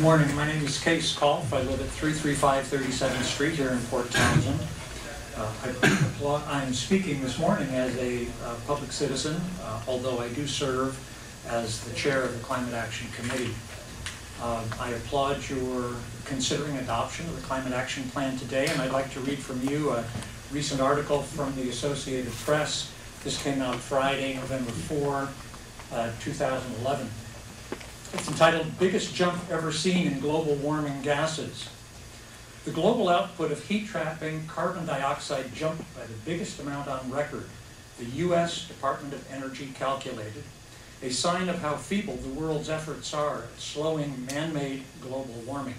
morning. My name is Kees Kolff. I live at 335 37th Street here in Port Townsend. I'm speaking this morning as a public citizen, although I do serve as the chair of the Climate Action Committee. I applaud your considering adoption of the Climate Action Plan today, and I'd like to read from you a recent article from the Associated Press. This came out Friday, November 4, 2011. It's entitled, "Biggest Jump Ever Seen in Global Warming Gases." The global output of heat-trapping carbon dioxide jumped by the biggest amount on record, the U.S. Department of Energy calculated, a sign of how feeble the world's efforts are at slowing man-made global warming.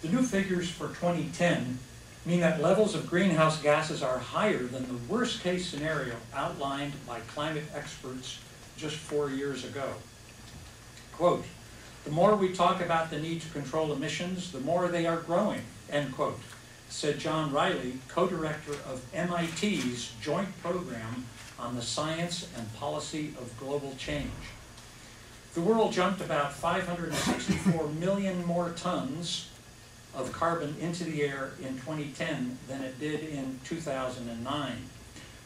The new figures for 2010 mean that levels of greenhouse gases are higher than the worst-case scenario outlined by climate experts just 4 years ago. Quote, "The more we talk about the need to control emissions, the more they are growing," end quote, said John Riley, co-director of MIT's Joint Program on the Science and Policy of Global Change. The world jumped about 564 million more tons of carbon into the air in 2010 than it did in 2009.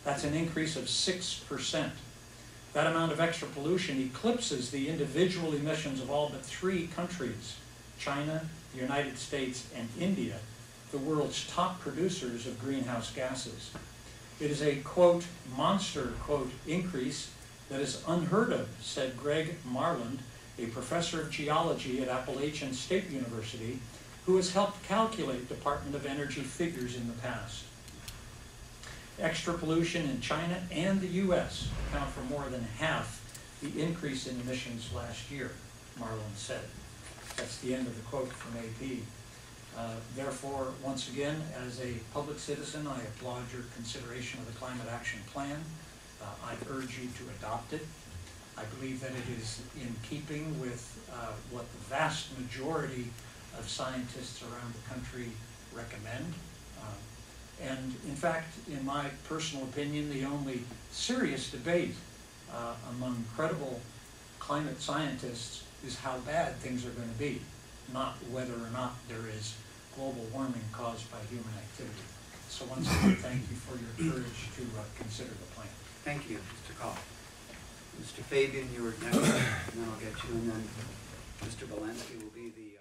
That's an increase of 6%. That amount of extra pollution eclipses the individual emissions of all but 3 countries, China, the United States, and India, the world's top producers of greenhouse gases. It is a, quote, monster, quote, increase that is unheard of, said Greg Marland, a professor of geology at Appalachian State University, who has helped calculate Department of Energy figures in the past. Extra pollution in China and the U.S. account for more than half the increase in emissions last year, Marland said. That's the end of the quote from AP. Therefore, once again, as a public citizen, I applaud your consideration of the Climate Action Plan. I urge you to adopt it. I believe that it is in keeping with what the vast majority of scientists around the country recommend. And in fact, in my personal opinion, the only serious debate among credible climate scientists is how bad things are going to be, not whether or not there is global warming caused by human activity. So once again, thank you for your courage to consider the plan. Thank you, Mr. Kolff. Mr. Fabian, you were next, and then I'll get you, and then Mr. Valensky will be the